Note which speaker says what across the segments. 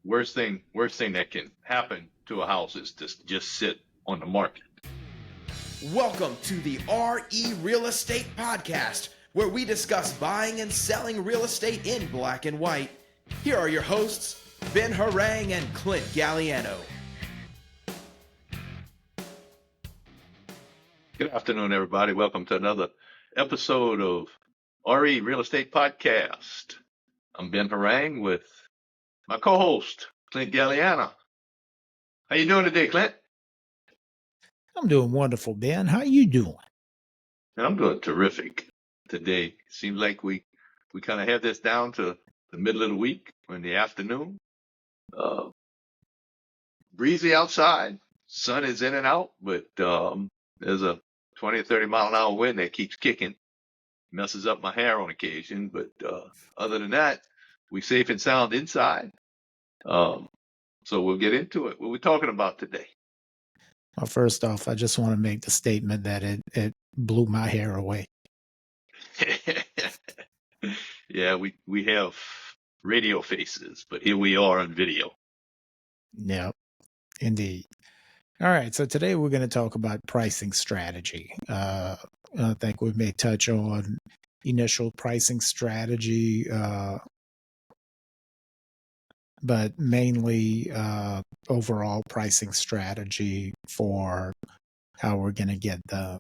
Speaker 1: worst thing that can happen to a house is to just sit on the market.
Speaker 2: Welcome to the RE Real Estate Podcast, where we discuss buying and selling real estate in black and white. Here are your hosts, Ben Harang and Clint Galliano.
Speaker 1: Good afternoon, everybody. Welcome to another episode of RE Real Estate Podcast. I'm Ben Harang with my co-host, Clint Galliano. How you doing today, Clint?
Speaker 3: I'm doing wonderful, Ben. How you doing?
Speaker 1: And I'm doing terrific today. Seems like we kind of have this down to the middle of the week or in the afternoon. Breezy outside. Sun is in and out, but there's a 20 or 30 mile an hour wind that keeps kicking. Messes up my hair on occasion, but other than that, we safe and sound inside. So we'll get into it. What are we talking about today?
Speaker 3: Well, first off, I just want to make the statement that it blew my hair away.
Speaker 1: Yeah, we have radio faces, but here we are on video.
Speaker 3: Yep, indeed. All right, so today we're going to talk about pricing strategy. I think we may touch on initial pricing strategy, but mainly overall pricing strategy for how we're going to get the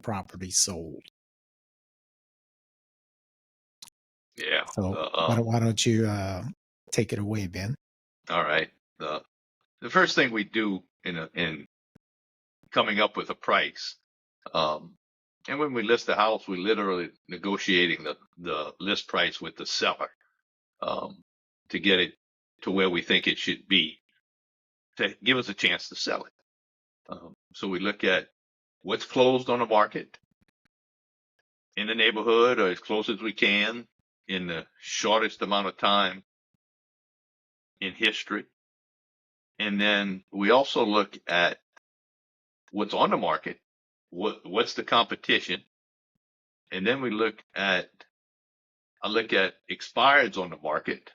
Speaker 3: property sold.
Speaker 1: Yeah.
Speaker 3: So why don't you take it away, Ben?
Speaker 1: All right. The first thing we do in coming up with a price, and when we list the house, we literally negotiating the list price with the seller to get it to where we think it should be to give us a chance to sell it. So we look at what's closed on the market in the neighborhood or as close as we can in the shortest amount of time in history. And then we also look at what's on the market, what's the competition. And then I look at expireds on the market,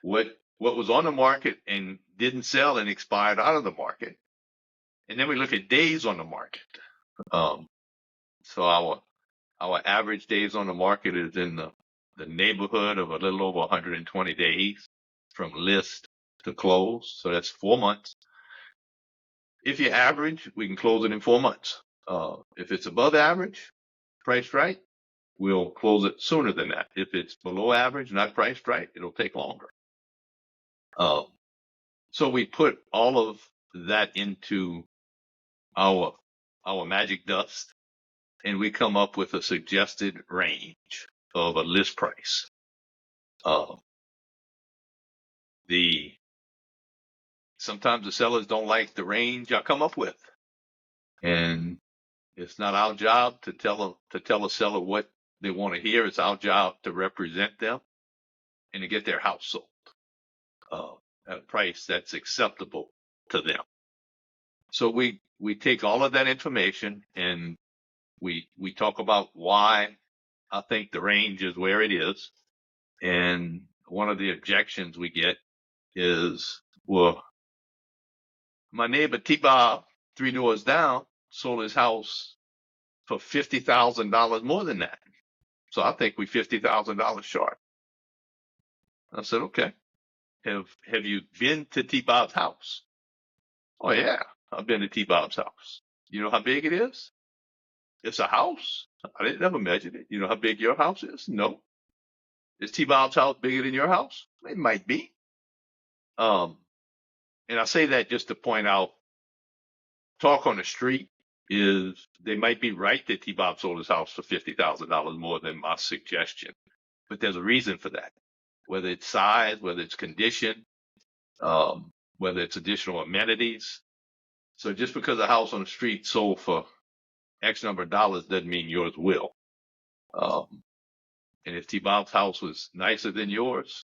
Speaker 1: what was on the market and didn't sell and expired out of the market. And then we look at days on the market. So our average days on the market is in the neighborhood of a little over 120 days from list to close. So that's 4 months. If you average, we can close it in 4 months. If it's above average, priced right, we'll close it sooner than that. If it's below average, not priced right, it'll take longer. So we put all of that into our magic dust, and we come up with a suggested range of a list price. Sometimes the sellers don't like the range I come up with, and it's not our job to tell a seller what they want to hear. It's our job to represent them and to get their house sold at a price that's acceptable to them. So we take all of that information and we talk about why I think the range is where it is. And one of the objections we get is, well, my neighbor T-Bob 3 doors down sold his house for $50,000 more than that. So I think we $50,000 short. I said, okay. Have you been to T-Bob's house? Oh yeah, I've been to T-Bob's house. You know how big it is? It's a house. I didn't never measure it. You know how big your house is? No. Is T-Bob's house bigger than your house? It might be. And I say that just to point out, talk on the street is they might be right that T-Bob sold his house for $50,000 more than my suggestion, but there's a reason for that. Whether it's size, whether it's condition, whether it's additional amenities. So just because a house on the street sold for X number of dollars doesn't mean yours will. And if T-Bob's house was nicer than yours,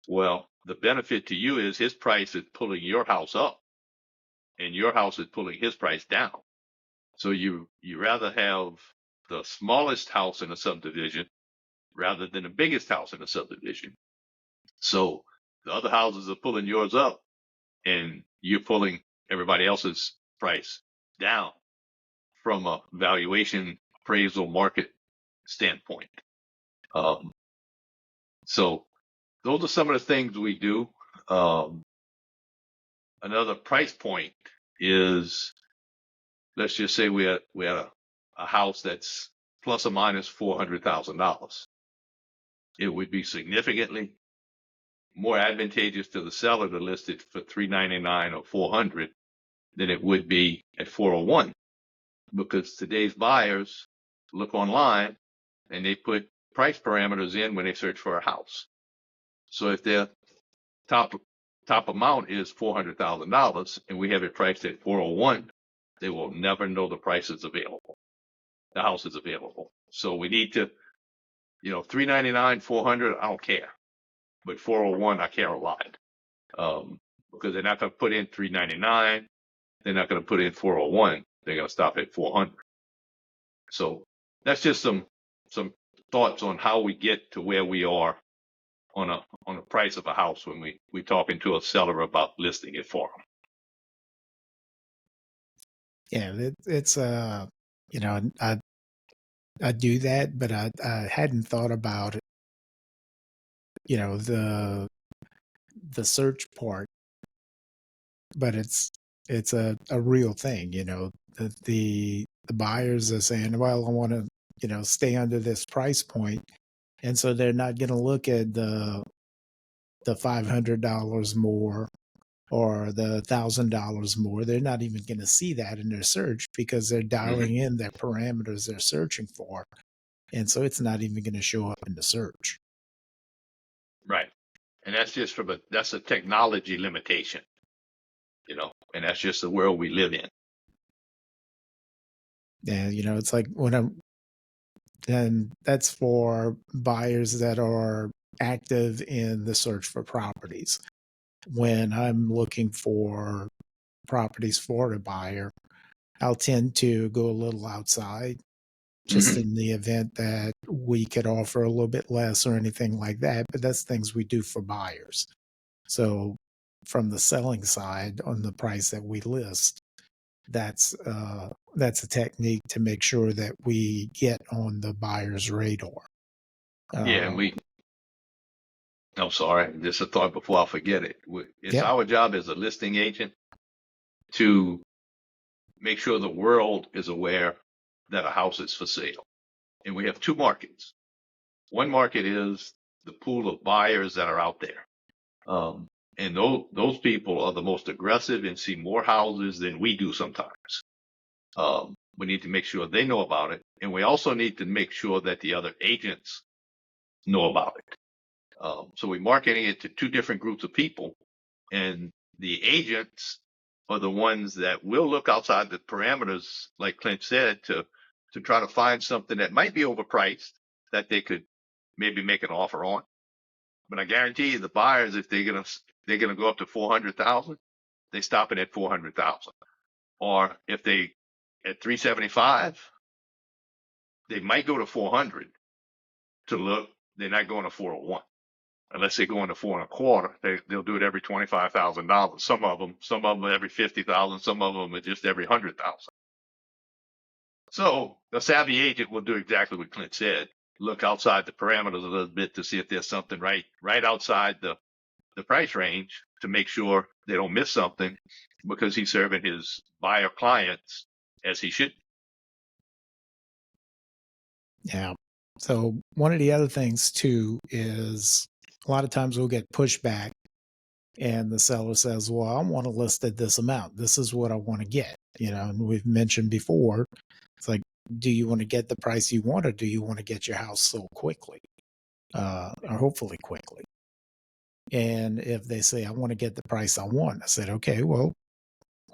Speaker 1: well, the benefit to you is his price is pulling your house up and your house is pulling his price down. So you rather have the smallest house in a subdivision rather than the biggest house in a subdivision. So The other houses are pulling yours up, and you're pulling everybody else's price down from a valuation appraisal market standpoint. So those are some of the things we do. Another price point is, let's just say we had a house that's plus or minus $400,000. It would be significantly more advantageous to the seller to list it for $399 or $400 than it would be at $401, because today's buyers look online and they put price parameters in when they search for a house. So if their top amount is $400,000 and we have it priced at 401, they will never know the price is available. The house is available. So we need to, 399, 400, I don't care. But 401, I care a lot. Because they're not going to put in 399. They're not going to put in 401. They're going to stop at 400. So that's just some thoughts on how we get to where we are on a price of a house when we talking to a seller about listing it for them.
Speaker 3: Yeah, it's I do that, but I hadn't thought about it, the search part, but it's a real thing. The buyers are saying, well, I want to stay under this price point, and so they're not going to look at the $500 more or the $1,000 more. They're not even going to see that in their search because they're dialing in their parameters they're searching for, and so it's not even going to show up in the search.
Speaker 1: Right. And that's just that's a technology limitation, and that's just the world we live in.
Speaker 3: Yeah, it's like and that's for buyers that are active in the search for properties. When I'm looking for properties for a buyer, I'll tend to go a little outside, just in the event that we could offer a little bit less or anything like that. But that's things we do for buyers. So from the selling side, on the price that we list, that's a technique to make sure that we get on the buyer's radar.
Speaker 1: Yeah, and I'm sorry, just a thought before I forget it. It's our job as a listing agent to make sure the world is aware that a house is for sale. And we have two markets. One market is the pool of buyers that are out there. And those people are the most aggressive and see more houses than we do sometimes. We need to make sure they know about it. And we also need to make sure that the other agents know about it. So we're marketing it to two different groups of people. And the agents are the ones that will look outside the parameters, like Clint said, to try to find something that might be overpriced that they could maybe make an offer on. But I guarantee you, the buyers, if they're gonna go up to 400,000, they stop it at 400,000. Or if they at 375, they might go to 400 to look. They're not going to 401 unless they go into 4.25. They'll do it every $25,000. Some of them every 50,000. Some of them are just every 100,000. So the savvy agent will do exactly what Clint said. Look outside the parameters a little bit to see if there's something right outside the price range to make sure they don't miss something, because he's serving his buyer clients as he should.
Speaker 3: Yeah. So one of the other things too is a lot of times we'll get pushback and the seller says, well, I want to list at this amount. This is what I want to get. And we've mentioned before, it's like, do you want to get the price you want, or do you want to get your house sold quickly? Or hopefully quickly. And if they say, I want to get the price I want, I said, okay, well,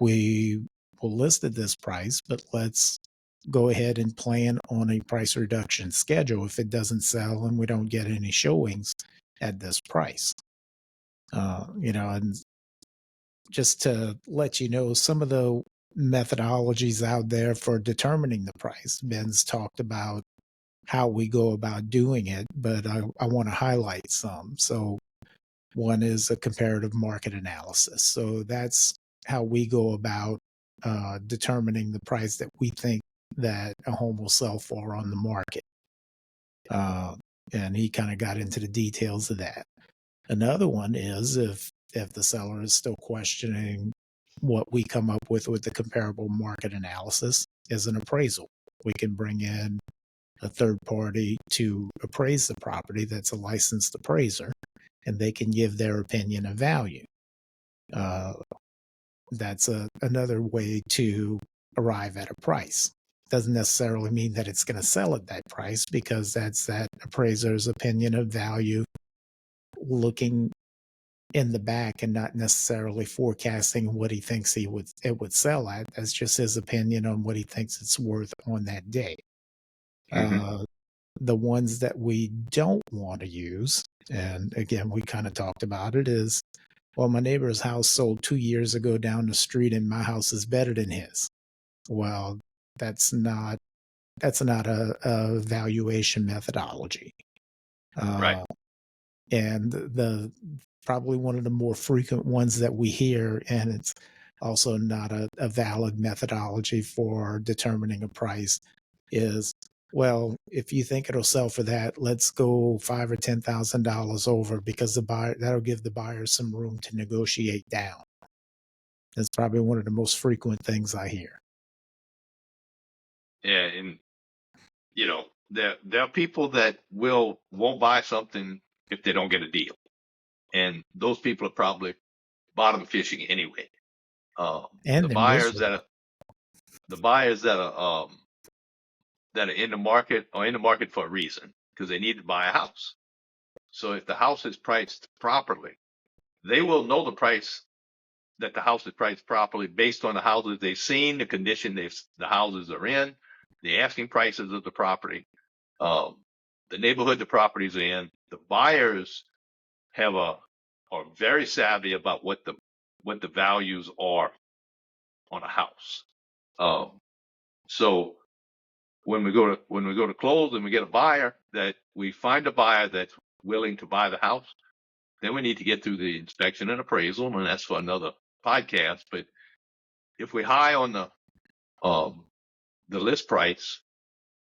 Speaker 3: we will list at this price, but let's go ahead and plan on a price reduction schedule if it doesn't sell and we don't get any showings at this price. And just to let you know, some of the methodologies out there for determining the price. Ben's talked about how we go about doing it, but I want to highlight some. So One is a comparative market analysis. So that's how we go about determining the price that we think that a home will sell for on the market. And he kind of got into the details of that. Another one is if the seller is still questioning what we come up with the comparable market analysis, is an appraisal. We can bring in a third party to appraise the property that's a licensed appraiser, and they can give their opinion of value. That's another way to arrive at a price. Doesn't necessarily mean that it's going to sell at that price, because that's that appraiser's opinion of value, looking in the back and not necessarily forecasting what he thinks it would sell at. That's just his opinion on what he thinks it's worth on that day. The ones that we don't want to use, and again, we kind of talked about it, is, well, my neighbor's house sold 2 years ago down the street and my house is better than his. Well, that's not a valuation methodology.
Speaker 1: Right.
Speaker 3: And the probably one of the more frequent ones that we hear, and it's also not a valid methodology for determining a price, is, well, if you think it'll sell for that, let's go $5,000 or $10,000 over, because the buyer, that'll give the buyer some room to negotiate down. That's probably one of the most frequent things I hear.
Speaker 1: Yeah, and there are people that won't buy something if they don't get a deal, and those people are probably bottom fishing anyway.
Speaker 3: And
Speaker 1: the buyers that are in the market are in the market for a reason, because they need to buy a house. So if the house is priced properly, they will know the price that the house is priced properly based on the houses they've seen, the condition the houses are in, the asking prices of the property, the neighborhood the properties are in. The buyers are very savvy about what the values are on a house. So when we go to close and we get a buyer, that we find a buyer that's willing to buy the house, then we need to get through the inspection and appraisal, and that's for another podcast. But if we're high on the list price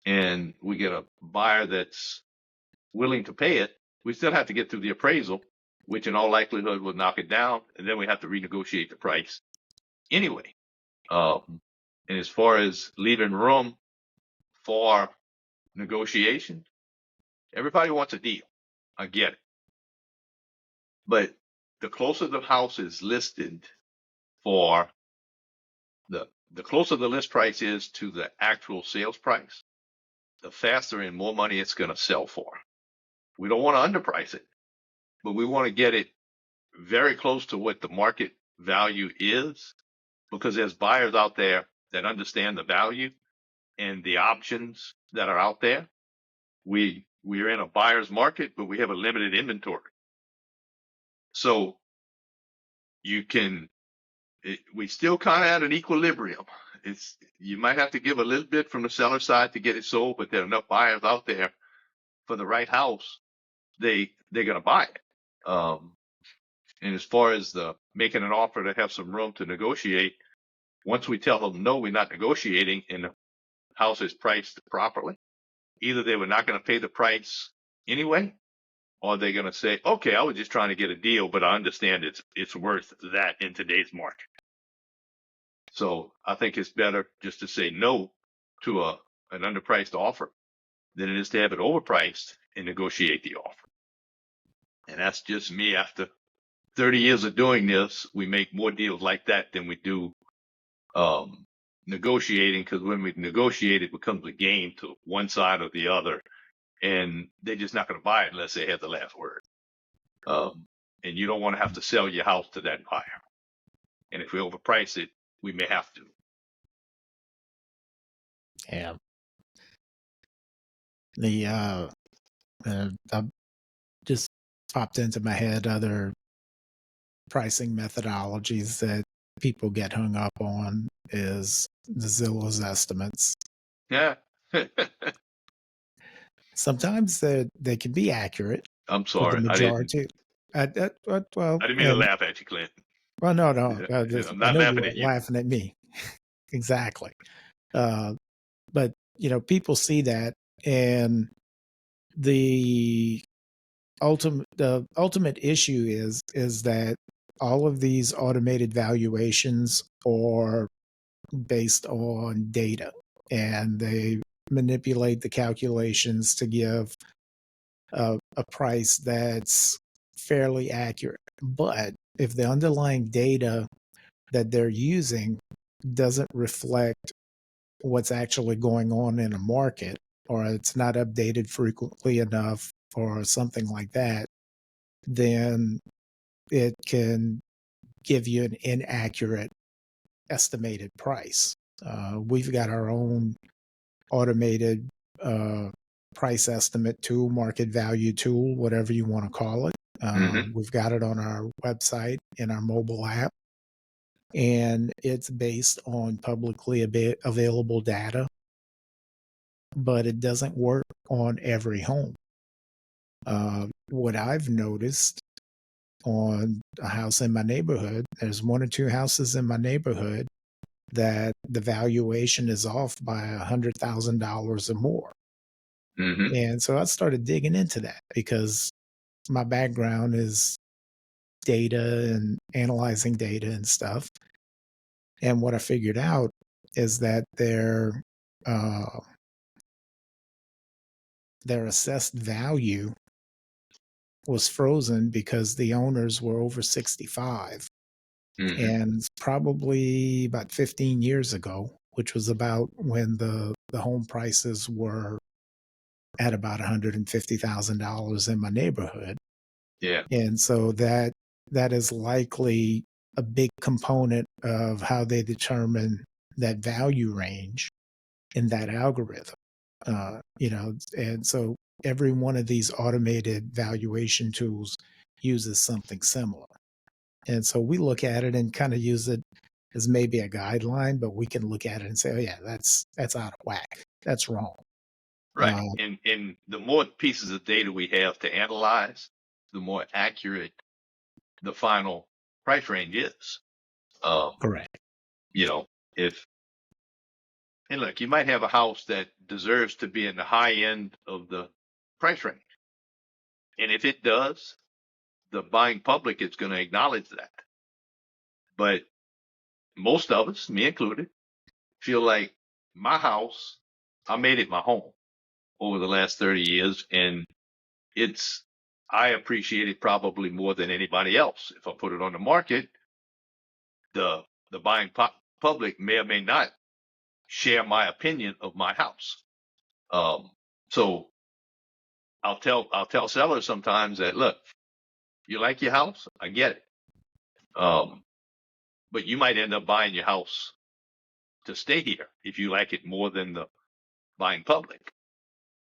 Speaker 1: and we get a buyer that's willing to pay it, we still have to get through the appraisal, which in all likelihood will knock it down, and then we have to renegotiate the price anyway. And as far as leaving room for negotiation, everybody wants a deal. I get it. But the closer the house is listed for, the closer the list price is to the actual sales price, the faster and more money it's going to sell for. We don't want to underprice it, but we want to get it very close to what the market value is, because there's buyers out there that understand the value and the options that are out there. We're in a buyer's market, but we have a limited inventory. So we still kind of at an equilibrium. You might have to give a little bit from the seller side to get it sold, but there are enough buyers out there for the right house. They're going to buy it. And as far as making an offer to have some room to negotiate, once we tell them, no, we're not negotiating, and the house is priced properly, either they were not going to pay the price anyway, or they're going to say, okay, I was just trying to get a deal, but I understand it's worth that in today's market. So I think it's better just to say no to an underpriced offer than it is to have it overpriced and negotiate the offer. And that's just me. After 30 years of doing this, we make more deals like that than we do negotiating, because when we negotiate, it becomes a game to one side or the other, and they're just not going to buy it unless they have the last word. And you don't want to have to sell your house to that buyer. And if we overprice it, we may have to.
Speaker 3: Yeah. I just popped into my head other pricing methodologies that people get hung up on is the Zillow's estimates.
Speaker 1: Yeah.
Speaker 3: Sometimes they can be accurate.
Speaker 1: I'm sorry.
Speaker 3: For the majority. Well,
Speaker 1: I didn't mean to
Speaker 3: and
Speaker 1: laugh at you, Clint.
Speaker 3: well, no.
Speaker 1: I'm
Speaker 3: I
Speaker 1: not
Speaker 3: know you
Speaker 1: laughing at
Speaker 3: weren't
Speaker 1: you.
Speaker 3: laughing at me. Exactly. Uh, but people see that, and the ultimate issue is that all of these automated valuations are based on data, and they manipulate the calculations to give a price that's fairly accurate. But if the underlying data that they're using doesn't reflect what's actually going on in a market, or it's not updated frequently enough, or something like that, then it can give you an inaccurate estimated price. We've got our own automated price estimate tool, market value tool, whatever you want to call it.
Speaker 1: Mm-hmm.
Speaker 3: We've got it on our website in our mobile app, and it's based on publicly available data, but it doesn't work on every home. What I've noticed on a house in my neighborhood, there's one or two houses in my neighborhood that the valuation is off by $100,000 or more.
Speaker 1: Mm-hmm.
Speaker 3: And so I started digging into that because my background is data and analyzing data and stuff. And what I figured out is that uh, their assessed value was frozen because the owners were over 65.
Speaker 1: Mm-hmm.
Speaker 3: And probably about 15 years ago, which was about when the home prices were at about $150,000 in my neighborhood.
Speaker 1: Yeah.
Speaker 3: And so that is likely a big component of how they determine that value range in that algorithm. And so every one of these automated valuation tools uses something similar. And so we look at it and kind of use it as maybe a guideline, but we can look at it and say, oh yeah, that's out of whack. That's wrong.
Speaker 1: Right. And the more pieces of data we have to analyze, the more accurate the final price range is.
Speaker 3: Correct.
Speaker 1: If and look, you might have a house that deserves to be in the high end of the price range. And if it does, the buying public is going to acknowledge that. But most of us, me included, feel like my house, I made it my home over the last 30 years. And I appreciate it probably more than anybody else. If I put it on the market, the buying public may or may not share my opinion of my house. So I'll tell sellers sometimes that, look, you like your house, I get it. But you might end up buying your house to stay here if you like it more than the buying public.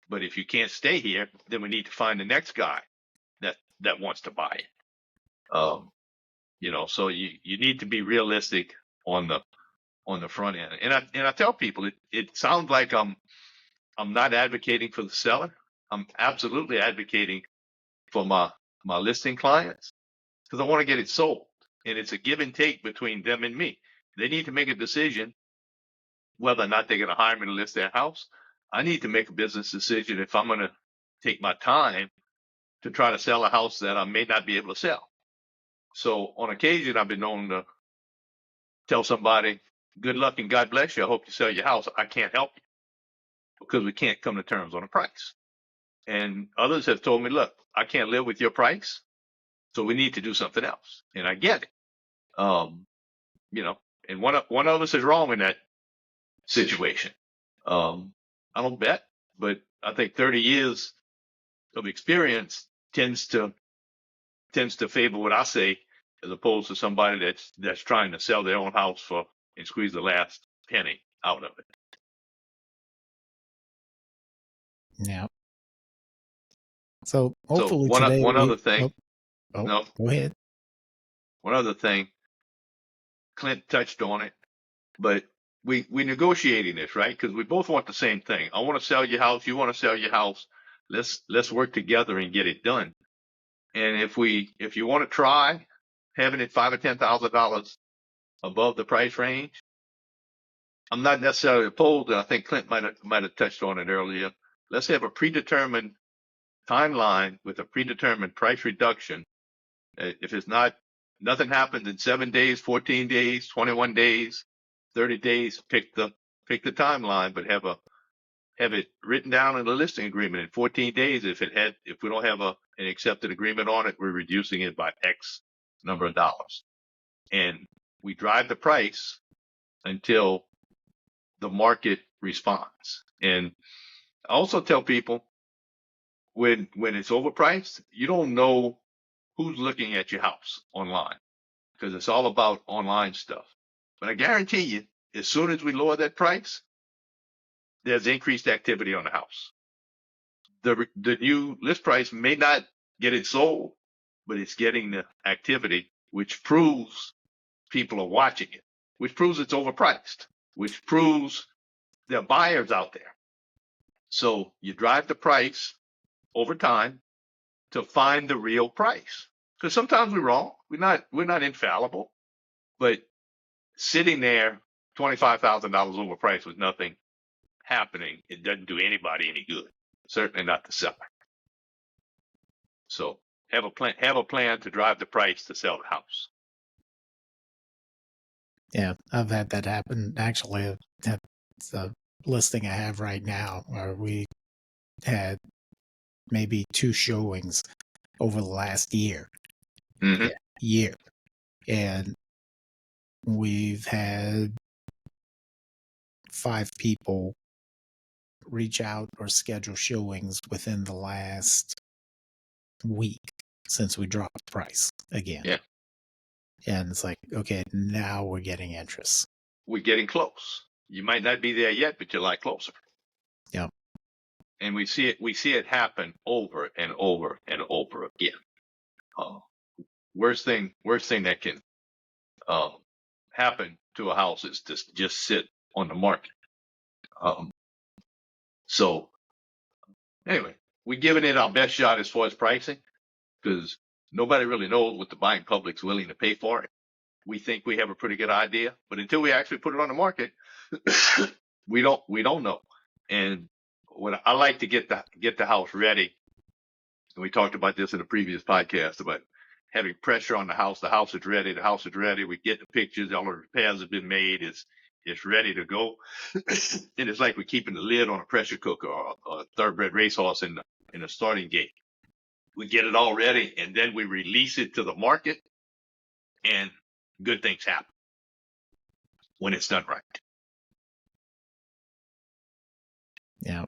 Speaker 1: But if you can't stay here, then we need to find the next guy that wants to buy it. So you need to be realistic on the front end. And I tell people it sounds like I'm not advocating for the seller. I'm absolutely advocating for my listing clients because I want to get it sold. And it's a give and take between them and me. They need to make a decision whether or not they're going to hire me to list their house. I need to make a business decision if I'm going to take my time to try to sell a house that I may not be able to sell. So on occasion, I've been known to tell somebody, good luck and God bless you. I hope you sell your house. I can't help you because we can't come to terms on a price. And others have told me, look, I can't live with your price. So we need to do something else. And I get it. And one of us is wrong in that situation. I don't bet, but I think 30 years of experience tends to favor what I say as opposed to somebody that's trying to sell their own house and squeeze the last penny out of it.
Speaker 3: Yeah. So
Speaker 1: So
Speaker 3: hopefully
Speaker 1: one
Speaker 3: today
Speaker 1: one other thing, no,
Speaker 3: go ahead.
Speaker 1: one other thing, Clint touched on it, but we negotiating this, right? Because we both want the same thing. I want to sell your house. You want to sell your house. Let's work together and get it done. And if you want to try having it $5,000 or $10,000 above the price range, I'm not necessarily opposed. And I think Clint might have touched on it earlier. Let's have a predetermined timeline with a predetermined price reduction. If it's nothing happens in 7 days, 14 days, 21 days, 30 days, pick the timeline, but have it written down in the listing agreement in 14 days. If we don't have an accepted agreement on it, we're reducing it by X number of dollars. And we drive the price until the market responds. And I also tell people when it's overpriced, you don't know who's looking at your house online because it's all about online stuff. But I guarantee you, as soon as we lower that price, there's increased activity on the house. The new list price may not get it sold, but it's getting the activity, which proves people are watching it, which proves it's overpriced, which proves there are buyers out there. So you drive the price over time to find the real price. Because sometimes we're wrong. We're not infallible, but sitting there $25,000 overpriced with nothing happening, it doesn't do anybody any good. Certainly not the seller. So have a plan to drive the price to sell the house.
Speaker 3: Yeah, I've had that happen. Actually, that's a listing I have right now where we had maybe 2 showings over the last year.
Speaker 1: Mm-hmm.
Speaker 3: Yeah, and we've had 5 people reach out or schedule showings within the last week since we dropped the price again.
Speaker 1: Yeah.
Speaker 3: And it's like, okay, now we're getting interest.
Speaker 1: We're getting close. You might not be there yet, but you're like closer.
Speaker 3: Yep.
Speaker 1: And we see it happen over and over and over again. Worst thing that can happen to a house is to just sit on the market. So anyway, we're giving it our best shot as far as pricing because nobody really knows what the buying public's willing to pay for it. We think we have a pretty good idea, but until we actually put it on the market, we don't know. And when I like to get the house ready, and we talked about this in a previous podcast about having pressure on the house. The house is ready. We get the pictures. All the repairs have been made. It's ready to go. And it's like we're keeping the lid on a pressure cooker or a thoroughbred racehorse in the starting gate. We get it all ready, and then we release it to the market, and good things happen when it's done right.
Speaker 3: Yeah.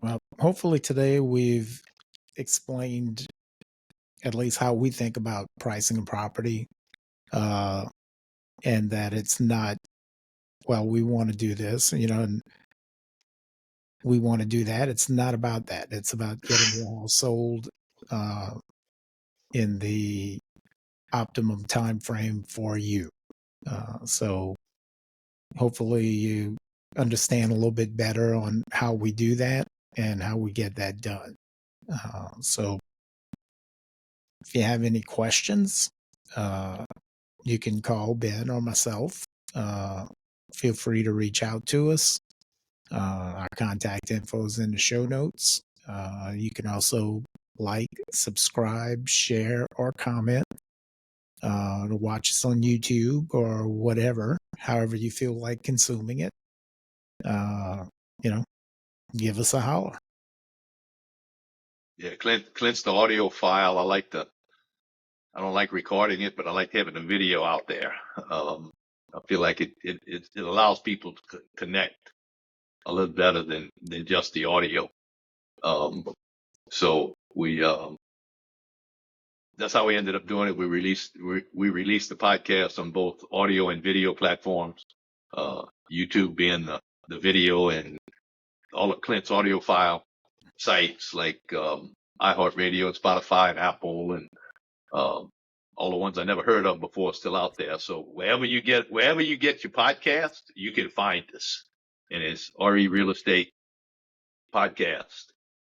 Speaker 3: Well, hopefully today we've explained at least how we think about pricing a property, and that it's not, well, we want to do this, and we want to do that. It's not about that. It's about getting your house sold in the optimum time frame for you. So hopefully you understand a little bit better on how we do that and how we get that done. So if you have any questions, you can call Ben or myself. Feel free to reach out to us. Our contact info is in the show notes. You can also like, subscribe, share, or comment to watch us on YouTube or whatever, however you feel like consuming it. Give us a holler.
Speaker 1: Yeah, Clint's the audio file. I don't like recording it, but I like having the video out there. I feel like it allows people to connect a little better than just the audio. So that's how we ended up doing it. We released the podcast on both audio and video platforms. YouTube being the video, and all of Clint's audio file sites like iHeartRadio and Spotify and Apple and all the ones I never heard of before still out there. So wherever you get your podcast, you can find us. And it's RE Real Estate Podcast.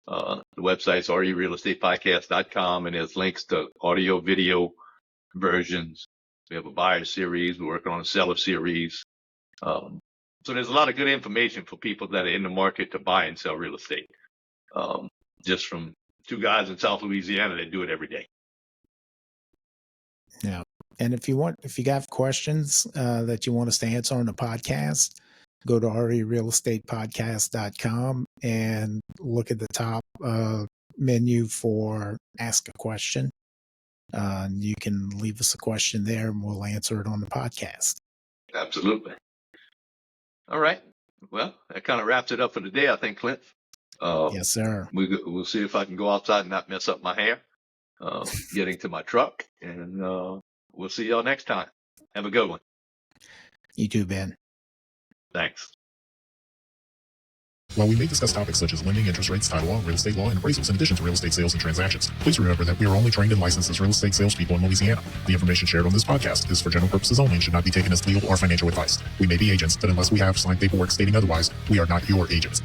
Speaker 1: The website's realestatepodcast.com, and there's links to audio, video versions. We have a buyer series. We're working on a seller series. So there's a lot of good information for people that are in the market to buy and sell real estate. Just from two guys in South Louisiana that do it every day.
Speaker 3: Yeah. And if you have questions that you want us to answer on the podcast, go to realestatepodcast.com and look at the top menu for ask a question. You can leave us a question there and we'll answer it on the podcast.
Speaker 1: Absolutely. All right. Well, that kind of wraps it up for today, I think, Clint.
Speaker 3: Yes, sir.
Speaker 1: We'll see if I can go outside and not mess up my hair getting to my truck. And we'll see y'all next time. Have a good one.
Speaker 3: You too, Ben.
Speaker 1: Thanks.
Speaker 4: While we may discuss topics such as lending, interest rates, title law, real estate law, and appraisals in addition to real estate sales and transactions, please remember that we are only trained and licensed as real estate salespeople in Louisiana. The information shared on this podcast is for general purposes only and should not be taken as legal or financial advice. We may be agents, but unless we have signed paperwork stating otherwise, we are not your agents.